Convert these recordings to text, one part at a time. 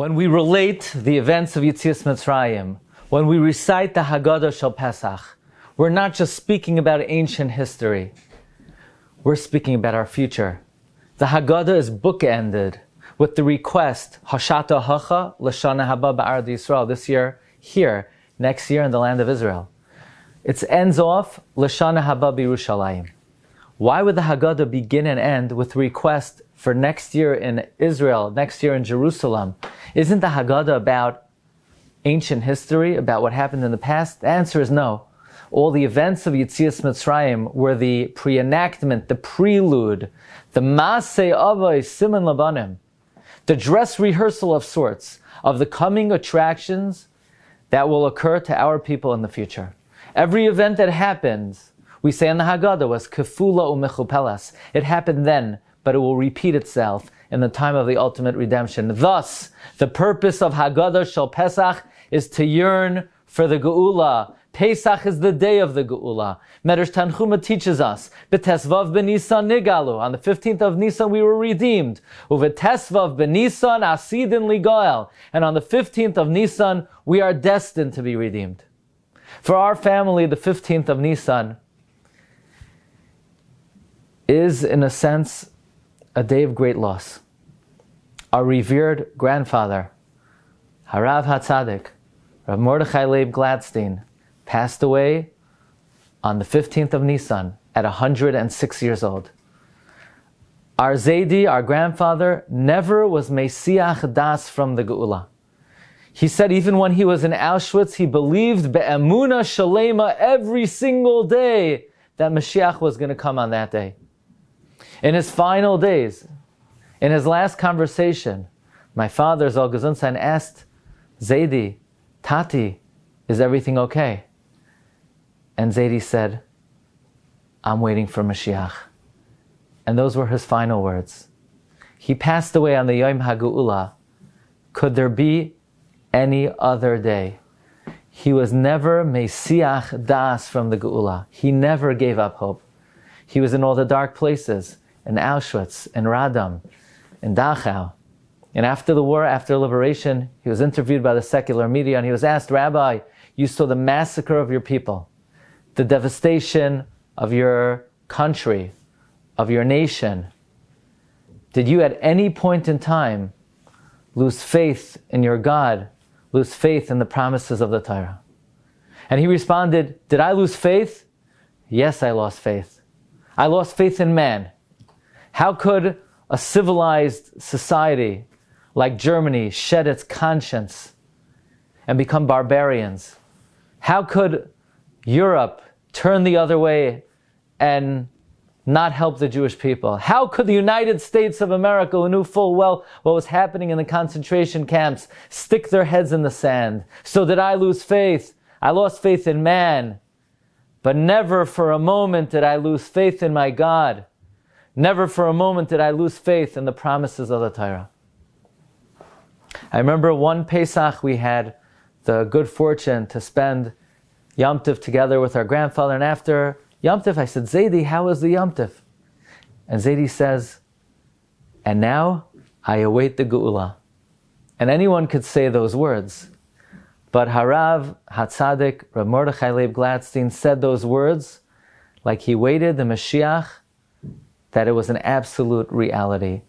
When we relate the events of Yetzias Mitzrayim, when we recite the Haggadah Shel Pesach, we're not just speaking about ancient history. We're speaking about our future. The Haggadah is bookended with the request, Hashata Hacha L'Shana Haba Ba'arad Yisrael, this year here, next year in the land of Israel. It ends off, L'Shana Haba B'Yerushalayim. Why would the Haggadah begin and end with request for next year in Israel, next year in Jerusalem? Isn't the Haggadah about ancient history, about what happened in the past? The answer is no. All the events of Yetzias Mitzrayim were the pre-enactment, the prelude, the Maaseh Avos Siman Labanim, the dress rehearsal of sorts of the coming attractions that will occur to our people in the future. Every event that happens, we say in the Haggadah, was kefula u'mechupelas. It happened then, but it will repeat itself in the time of the ultimate redemption. Thus, the purpose of Haggadah Shel Pesach is to yearn for the Geula. Pesach is the day of the Geula. Medrash Tanchuma teaches us, B'tesvav b'Nisan nigalu. On the 15th of Nisan we were redeemed. U'v'tesvav b'Nisan asidin ligael. And on the 15th of Nisan we are destined to be redeemed. For our family, the 15th of Nisan is, in a sense, a day of great loss. Our revered grandfather, Harav HaTzadik, Rav Mordechai Leib Glatstein, passed away on the 15th of Nisan at 106 years old. Our Zaidi, our grandfather, never was Mesiach Das from the Geula. He said even when he was in Auschwitz, he believed be'emuna shalema every single day that Mashiach was going to come on that day. In his final days, in his last conversation, my father, Zal Gesundsein, asked Zaidi, Tati, is everything okay? And Zaidi said, I'm waiting for Mashiach. And those were his final words. He passed away on the Yom HaGeula. Could there be any other day? He was never Mesiach Das from the Geula. He never gave up hope. He was in all the dark places, in Auschwitz, in Radom, in Dachau. And after the war, after liberation, he was interviewed by the secular media and he was asked, Rabbi, you saw the massacre of your people, the devastation of your country, of your nation. Did you at any point in time lose faith in your God, lose faith in the promises of the Torah? And he responded, did I lose faith? Yes, I lost faith. I lost faith in man. How could a civilized society like Germany shed its conscience and become barbarians? How could Europe turn the other way and not help the Jewish people? How could the United States of America, who knew full well what was happening in the concentration camps, stick their heads in the sand? So did I lose faith? I lost faith in man. But never for a moment did I lose faith in my God. Never for a moment did I lose faith in the promises of the Torah. I remember one Pesach we had the good fortune to spend Yom Tov together with our grandfather, and after Yom Tov I said, Zaidi, how was the Yom Tov? And Zaidi says, and now I await the Geula. And anyone could say those words. But Harav HaTzadik, Rav Mordechai Leib Glatstein, said those words like he waited the Mashiach, that it was an absolute reality.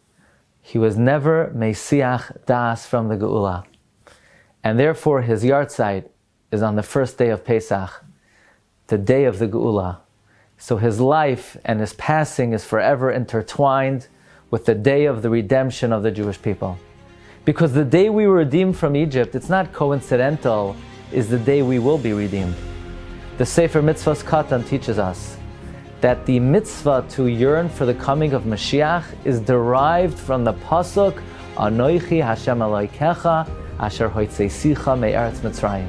He was never Mesiach Das from the Geula. And therefore his yahrzeit is on the first day of Pesach, the day of the Geula. So his life and his passing is forever intertwined with the day of the redemption of the Jewish people. Because the day we were redeemed from Egypt, it's not coincidental, is the day we will be redeemed. The Sefer Mitzvahs Katan teaches us that the mitzvah to yearn for the coming of Mashiach is derived from the pasuk Anoichi Hashem Elokecha Asher Hoitzeisicha Me'eretz Mitzrayim.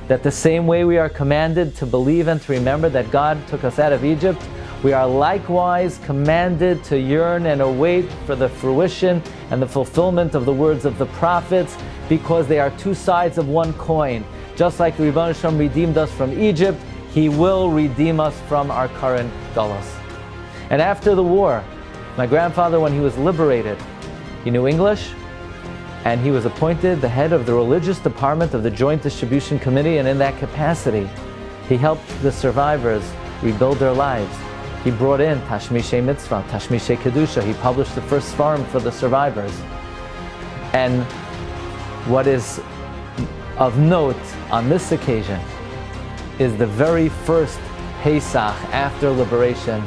That the same way we are commanded to believe and to remember that God took us out of Egypt, we are likewise commanded to yearn and await for the fruition and the fulfillment of the words of the prophets, because they are two sides of one coin. Just like the Rebbeinu Shalom redeemed us from Egypt, He will redeem us from our current galus. And after the war, my grandfather, when he was liberated, he knew English, and he was appointed the head of the religious department of the Joint Distribution Committee, and in that capacity, he helped the survivors rebuild their lives. He brought in Tashmishe Mitzvah, Tashmishe Kedusha. He published the first Sfarim for the survivors. And what is of note on this occasion is the very first Pesach after liberation.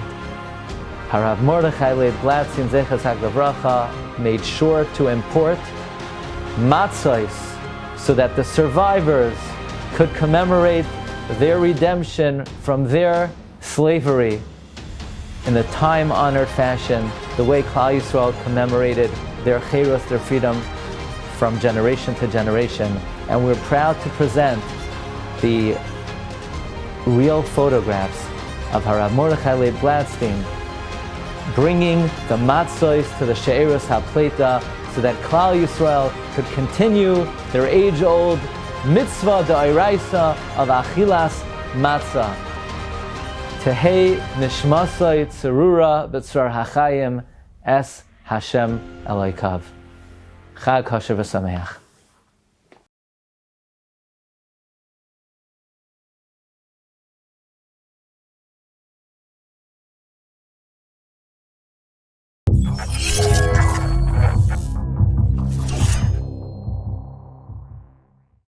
Harav Mordechai Leib Glatstein Zechas HaGavracha made sure to import matzos so that the survivors could commemorate their redemption from their slavery in the time-honored fashion, the way Klal Yisrael commemorated their chayros, their freedom, from generation to generation. And we're proud to present the real photographs of Harav Mordechai Leib Glatstein bringing the matzos to the She'eros HaPleita so that Klal Yisrael could continue their age-old mitzvah d'oraisa of achilas matzah. Tehei nishmasai tzarura b'tzar hachayim es Hashem Elokav. Chag kosher v'sameach.